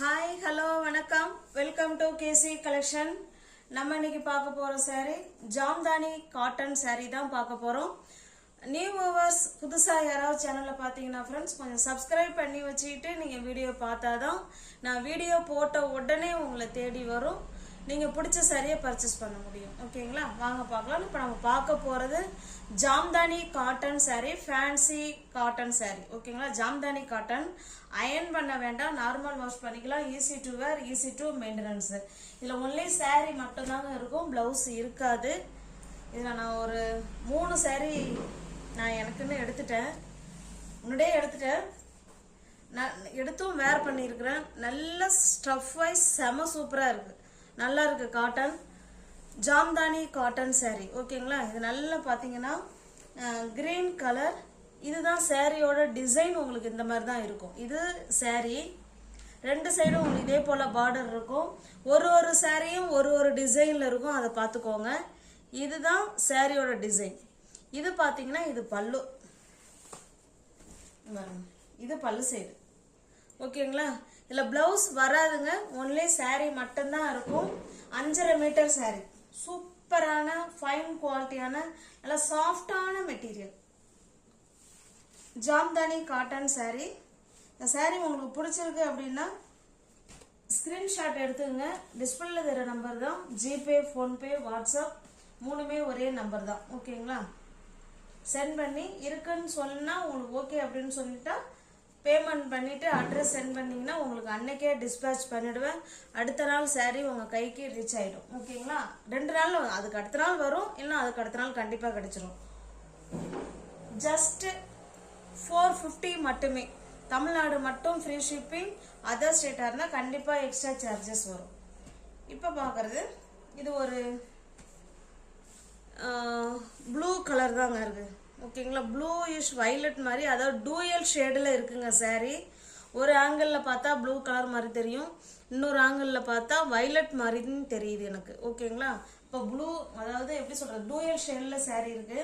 Hi hello வணக்கம் welcome to KC collection. நம்ம இன்னைக்கு பார்க்க போற saree ஜாம்தானி காட்டன் saree தான் பார்க்க போறோம். நியூ வியூவர்ஸ் புதுசா யாராவது சேனல்ல பாத்தீங்கன்னா ஃப்ரெண்ட்ஸ் கொஞ்சம் சப்ஸ்கிரைப் பண்ணி வச்சுக்கிட்டு நீங்க வீடியோ பார்த்தாதான் நான் வீடியோ போட்ட உடனே உங்களை தேடி வரும். நீங்க பிடிச்ச சாரியை பர்ச்சேஸ் பண்ண முடியும். ஓகேங்களா, வாங்க பார்க்கலாம். இப்போ நம்ம பார்க்க போறது Jamdani cotton saree, fancy cotton saree. ஓகேங்களா, ஜாம்தானி காட்டன் அயன் பண்ண வேண்டாம், நார்மல் வாஷ் பண்ணிக்கலாம், easy to wear, easy to maintenance. இதுல ஒன்லி saree மட்டும் தாங்க இருக்கும், பிளவுஸ் இருக்காது. இதுல நான் ஒரு 3 saree நான் எனக்குன்னு எடுத்துட்டேன், முன்னாடியே எடுத்துட்டேன். நான் எடுத்தும் வேர் பண்ணியிருக்கிறேன். நல்ல ஸ்டஃப் வைஸ் செம சூப்பரா இருக்கு, நல்லா இருக்கு. Cotton Jamdani cotton saree. ஓகேங்களா, இது நல்லா பார்த்தீங்கன்னா கிரீன் கலர். இதுதான் சாரியோட டிசைன். உங்களுக்கு இந்த மாதிரி தான் இருக்கும். இது saree ரெண்டு சைடும் உங்களுக்கு இதே போல பார்டர் இருக்கும். ஒரு சாரியும் ஒரு டிசைன்ல இருக்கும், அதை பார்த்துக்கோங்க. இதுதான் சாரியோட டிசைன். இது பார்த்தீங்கன்னா இது பல்லு, இது பல்லு சைடு. ஓகேங்களா, இதுல பிளவுஸ் வராதுங்க, ஒன்லி saree மட்டும்தான் இருக்கும். 5.5 மீட்டர் saree, சூப்பரான ஃபைன் குவாலிட்டியான நல்ல சாஃப்டான மெட்டீரியல் ஜாம்தானி காட்டன் saree. இந்த saree உங்களுக்கு பிடிச்சிருக்கு அப்படின்னா ஸ்கிரீன்ஷாட் எடுத்துங்க. டிஸ்பிளேல தர நம்பர் தான், ஜிபே, ஃபோன்பே, வாட்ஸ்அப் மூணுமே ஒரே நம்பர் தான். ஓகேங்களா, சென்ட் பண்ணி இருக்குன்னு சொன்னா உங்களுக்கு ஓகே அப்படின்னு சொல்லிட்டா பேமெண்ட் பண்ணிட்டு அட்ரஸ் சென்ட் பண்ணீங்கன்னா உங்களுக்கு அன்னைக்கே டிஸ்பேச் பண்ணிடுவேன். அடுத்த நாள் saree உங்க கைக்கு ரீச் ஆயிடும். ஓகேங்களா, 2 நாள், அதுக்கு அடுத்த நாள் வரும், இல்லைன்னா அதுக்கு அடுத்த நாள் கண்டிப்பா கிடைச்சிடும். ஜஸ்ட் 450 மட்டுமே. தமிழ்நாடு மட்டும் ஃப்ரீ ஷிப்பிங். அதர் ஸ்டேட்டா இருந்தா கண்டிப்பா எக்ஸ்ட்ரா சார்ஜஸ் வரும். இப்ப பாக்குறது இது ஒரு ப்ளூ கலர் தாங்க இருக்கு. ஓகேங்களா, ப்ளூ இஷ் வயலட் மாதிரி, அதாவது டூயல் ஷேடில் இருக்குங்க saree. ஒரு ஆங்கிளில் பார்த்தா ப்ளூ கலர் மாதிரி தெரியும், இன்னொரு ஆங்கிளில் பார்த்தா வயலட் மாதிரின்னு தெரியுது எனக்கு. ஓகேங்களா, இப்போ ப்ளூ, அதாவது எப்படி சொல்றது, டூயல் ஷேடில் saree இருக்கு.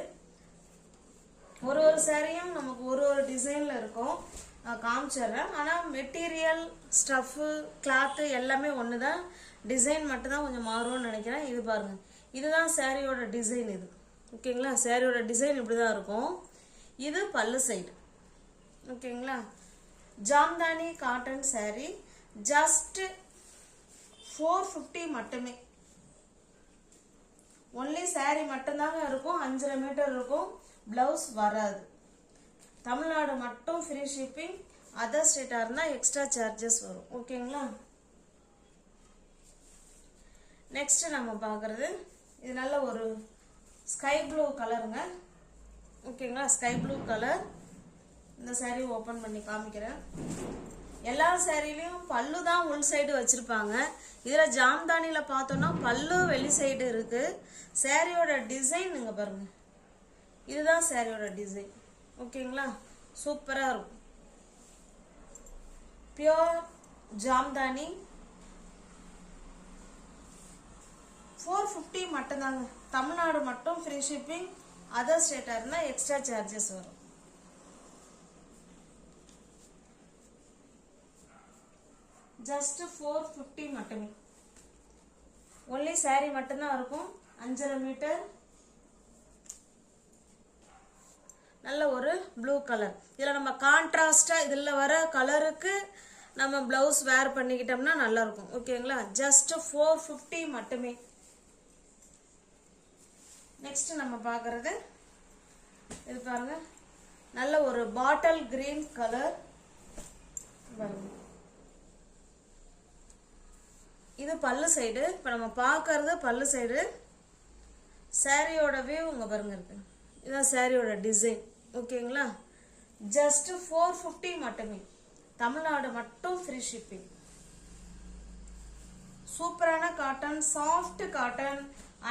ஒரு சாரியும் நமக்கு ஒரு டிசைன்ல இருக்கும். நான் காமிச்சிடுறேன். ஆனால் மெட்டீரியல், ஸ்டஃப்பு, கிளாத்து எல்லாமே ஒன்று தான், டிசைன் மட்டும் தான் கொஞ்சம் மாறும்னு நினைக்கிறேன். இது பாருங்க, இதுதான் சாரியோட டிசைன். இது ஓகேங்களா, சாரியோட டிசைன் இப்படிதான் இருக்கும். இது பல்லு சைடு. ஓகேங்களா, ஜாம்தானி காட்டன் saree ஜஸ்ட் 450 மட்டுமே. ஒன்லி saree மட்டும்தாங்க இருக்கும், 5.5 மீட்டர் இருக்கும், பிளவுஸ் வராது. தமிழ்நாடு மட்டும் ஃப்ரீ ஷிப்பிங். அதர் ஸ்டேட்டா இருந்தா எக்ஸ்ட்ரா சார்ஜஸ் வரும். ஓகேங்களா, நெக்ஸ்ட் நம்ம பார்க்கறது இது நல்ல ஒரு ஸ்கை ப்ளூ கலருங்க. ஓகேங்களா, ஸ்கை ப்ளூ கலர். இந்த saree ஓபன் பண்ணி காமிக்கிறேன். எல்லா சாரிலையும் பல்லு தான் உள் சைடு வச்சிருப்பாங்க. இதுல ஜாம்தானில பார்த்தோம்னா பல்லு வெளி சைடு இருக்கு. சாரியோட டிசைன் நீங்க பாருங்க, இதுதான் சாரியோட டிசைன். ஓகேங்களா, சூப்பரா இருக்கும். பியோர் ஜாம்தானி 450 மட்டும்தாங்க. தமிழ்நாடு மட்டும் ஃப்ரீ ஷிப்பிங். அதர் ஸ்டேட்டா இருந்தா எக்ஸ்ட்ரா சார்ஜஸ் வரும். ஜஸ்ட் 450 மட்டுமே. ஒன்லி saree மட்டும்தான் இருக்கும், 5.5 மீட்டர். நல்ல ஒரு ப்ளூ கலர். இதுல நம்ம கான்ட்ராஸ்டா இதுல வர கலருக்கு நம்ம பிளவுஸ் வேர் பண்ணிக்கிட்டோம்னா நல்லா இருக்கும். ஓகேங்களா, ஜஸ்ட் 450 மட்டுமே. நெக்ஸ்ட் நம்ம பார்க்கறது இது பாருங்க, நல்ல ஒரு பாட்டில் கிரீன் கலர். இது பல்லு சைடு. இப்ப நம்ம பார்க்கறது பல்லு சைடு. சாரியோட வியூ உங்க பாருங்க இருக்கு, இதான் சாரியோட டிசைன். ஓகேங்களா, ஜஸ்ட் 450 மட்டுமே. தமிழ்நாடு மட்டும் ஃப்ரீ ஷிப்பிங். சூப்பரான காட்டன், சாஃப்ட் காட்டன்.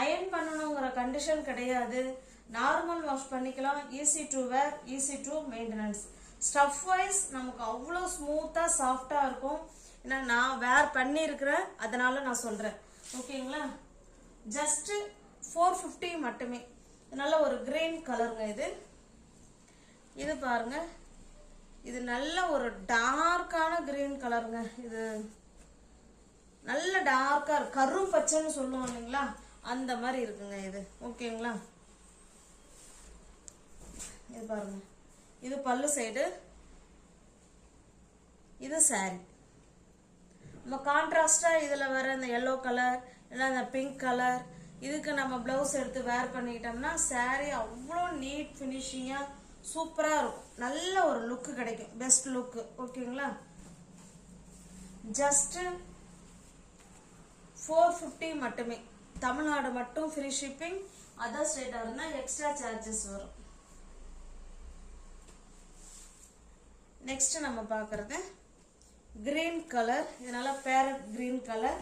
அயன் பண்ணணுங்கிற கண்டிஷன் கிடையாது, நார்மல் வாஷ் பண்ணிக்கலாம், easy to wear, easy to maintenance. Stuff wise நமக்கு அவ்வளோ ஸ்மூத்தா சாஃப்டா இருக்கும். ஏன்னா நான் வேர் பண்ணி இருக்கிறேன், அதனால நான் சொல்றேன். ஓகேங்களா, ஜஸ்ட் 450 மட்டுமே. நல்ல ஒரு கிரீன் கலருங்க இது. இது பாருங்க, இது நல்ல ஒரு டார்க்கான கிரீன் கலருங்க. இது நல்ல டார்க்கா கரும் பச்சைன்னு சொல்லுவோம் இல்லைங்களா, அந்த மாதிரி இருக்குங்க இது. ஓகேங்களா, இது பாருங்க, இது பல்லு சைடு, இது saree. நம்ம கான்ட்ராஸ்டா இதுல வர இந்த எல்லோ கலர் இல்ல இந்த பிங்க் கலர் இதுக்கு நம்ம பிளவுஸ் எடுத்து வேர் பண்ணிட்டோம்னா saree அவ்வளோ நீட் ஃபினிஷிங்கா சூப்பரா இருக்கும். நல்ல ஒரு லுக் கிடைக்கும், பெஸ்ட் லுக். ஓகேங்களா, ஜஸ்ட் 450 மட்டுமே. தமிழ்நாடு மட்டும் ஃப்ரீ ஷிப்பிங். அதர் ஸ்டேட்டா இருந்தா எக்ஸ்ட்ரா சார்ஜஸ் வரும். நெக்ஸ்ட் நம்ம பார்க்கறது கிரீன் கலர். இதனால பேரட் கிரீன் கலர்.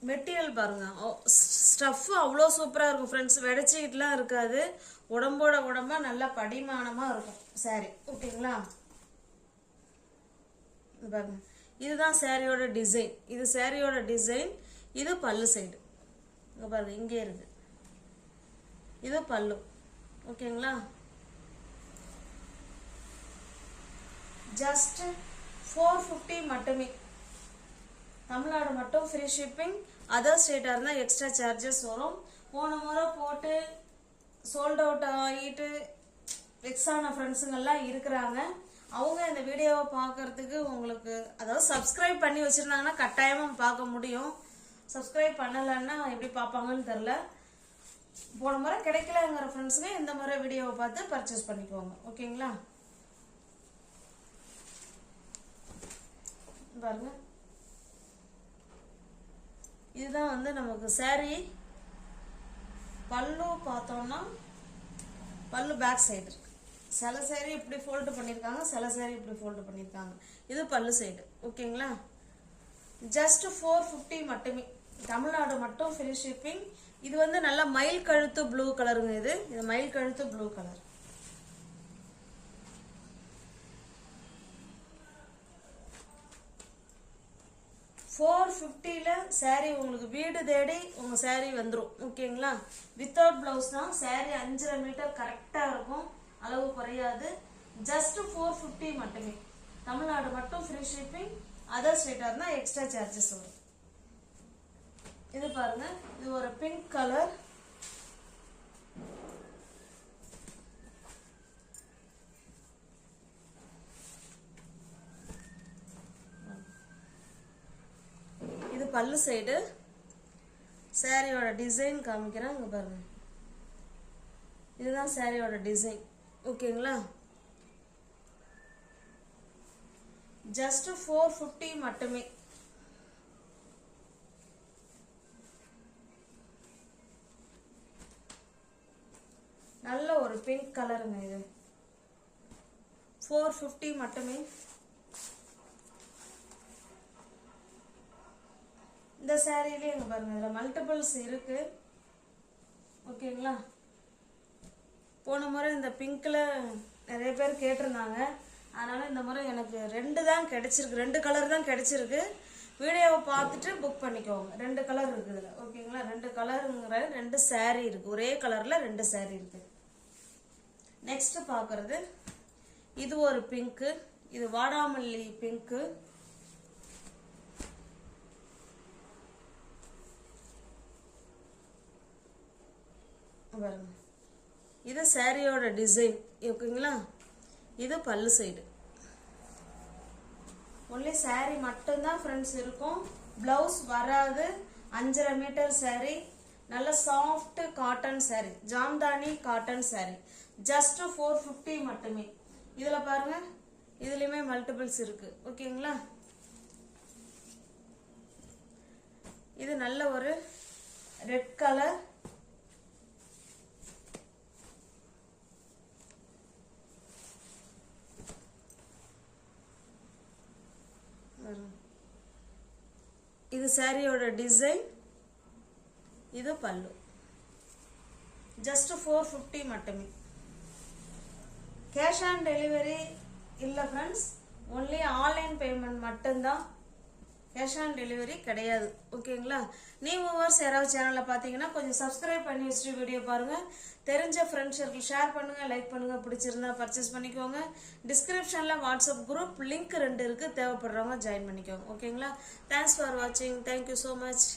மெட்டீரியல் பாருங்க, ஸ்டஃப் அவ்வளோ சூப்பராக இருக்கும் ஃப்ரெண்ட்ஸ். வெடைச்சிக்கிட்டுலாம் இருக்காது, உடம்போட உடம்பா நல்லா படிமானமாக இருக்கும் saree. ஓகேங்களா, பாருங்க, இதுதான் சாரியோட டிசைன். இது சாரியோட டிசைன். இது பல்லு சைடு. இங்க பாருங்க, இங்கே இருக்கு, இது பல்லு. ஓகேங்களா, ஜஸ்ட் 450 மட்டுமே. தமிழ்நாடு மட்டும் ஃப்ரீ ஷிப்பிங். அதர் ஸ்டேட்டாக இருந்தால் எக்ஸ்ட்ரா சார்ஜஸ் வரும். போன முறை போட்டு சோல்ட் அவுட் ஆகிட்டு வெக்ஸான ஃப்ரெண்ட்ஸுங்கெல்லாம் இருக்கிறாங்க. அவங்க இந்த வீடியோவை பார்க்கறதுக்கு உங்களுக்கு அதாவது சப்ஸ்கிரைப் பண்ணி வச்சுருந்தாங்கன்னா கட்டாயமாக பார்க்க முடியும். சப்ஸ்கிரைப் பண்ணலைன்னா எப்படி பார்ப்பாங்கன்னு தெரில. போன முறை கிடைக்கலங்கிற ஃப்ரெண்ட்ஸுங்க இந்த முறை வீடியோவை பார்த்து பர்ச்சேஸ் பண்ணிக்குவாங்க. ஓகேங்களா, பாருங்க, இதுதான் வந்து நமக்கு saree. பல்லு பார்த்தோம்னா பல்லு பேக் சைடு இருக்கு. சில saree இப்படி ஃபோல்டு பண்ணியிருக்காங்க, சில saree இப்படி ஃபோல்டு பண்ணியிருக்காங்க. இது பல்லு சைடு. ஓகேங்களா, ஜஸ்ட் 450 மட்டுமே. தமிழ்நாடு மட்டும் ஃப்ரீ ஷிப்பிங். இது வந்து நல்லா மயில் கழுத்து ப்ளூ கலருங்க. இது மயில் கழுத்து ப்ளூ கலர். $450 saree உங்களுக்கு வீடு தேடி உங்க saree வந்துடும். ஓகேங்களா, வித்தவுட் பிளவுஸ் தான். saree 5.5 மீட்டர் கரெக்டா இருக்கும், அளவு குறையாது. ஜஸ்ட் 450 மட்டுமே. தமிழ்நாடு மட்டும் ஃப்ரீ ஷிப்பிங். அதர் ஸ்டேட்டா இருந்தா எக்ஸ்ட்ரா சார்ஜஸ் வரும். இது பாருங்க, இது ஒரு பிங்க் கலர். இது பல்லு சைடு. சாரியோட டிசைன் காமிக்கிறேன், இங்க பாருங்க. இதுதான் சாரியோட டிசைன். ஓகேங்களா, ஜஸ்ட் 450 மட்டுமே. நல்ல ஒரு பிங்க் கலருங்க. இது 450 மட்டுமே. இந்த சாரியிலே இங்க பாருங்க, இதுல மல்டிபிள்ஸ் இருக்கு. ஓகேங்களா, போன முறை இந்த பிங்க்ல நிறைய பேர் கேட்டிருந்தாங்க. அதனால இந்த முறை எனக்கு 2 தான் கிடைச்சிருக்கு, 2 கலர் தான் கிடைச்சிருக்கு. வீடியோவை பார்த்துட்டு புக் பண்ணிக்கோங்க. 2 கலர் இருக்குது இதுல. ஓகேங்களா, 2 கலருங்கிற 2 saree இருக்கு. ஒரே கலர்ல 2 saree இருக்கு. நெக்ஸ்ட் பார்க்கறது இது ஒரு பிங்க். இது வாடாமல்லி பிங்க். இது சாரியோட டிசைன். ஓகேங்களா, இது பல்லு சைடு. ஒன்லி saree மட்டும்தான் ஃப்ரெண்ட்ஸ் இருக்கும், பிளவுஸ் வராது. 5.5 மீட்டர் saree. நல்ல soft cotton saree, Jamdani cotton saree. Just 450 மட்டுமே. இதுல பாருங்க, இதுலயுமே மல்டிபிள்ஸ் இருக்கு. ஓகேங்களா, இது நல்ல ஒரு ரெட் கலர். இது சாரியோட டிசைன். இது பல்லு. ஜஸ்ட் 450 மட்டுமே. கேஷ் ஆன் டெலிவரி இல்ல ஃப்ரெண்ட்ஸ், ஒன்லி ஆன்லைன் பேமெண்ட் மட்டும்தான். கேஷ் ஆன் டெலிவரி கிடையாது. ஓகேங்களா? நியூ வியூவர்ஸ் யாராவது சேனலில் பார்த்தீங்கன்னா கொஞ்சம் சப்ஸ்கிரைப் பண்ணி வச்சுட்டு வீடியோ பாருங்கள். தெரிஞ்ச ஃப்ரெண்ட்ஸ் சர்க்கிள் ஷேர் பண்ணுங்கள், லைக் பண்ணுங்கள், பிடிச்சிருந்தா பர்ச்சேஸ் பண்ணிக்கோங்க. டிஸ்கிரிப்ஷனில் வாட்ஸ்அப் குரூப் லிங்க் 2 இருக்குது, தேவைப்படுறவங்க ஜாயின் பண்ணிக்கோங்க. ஓகேங்களா? தேங்க்ஸ் ஃபார் வாட்சிங். Thank you so much.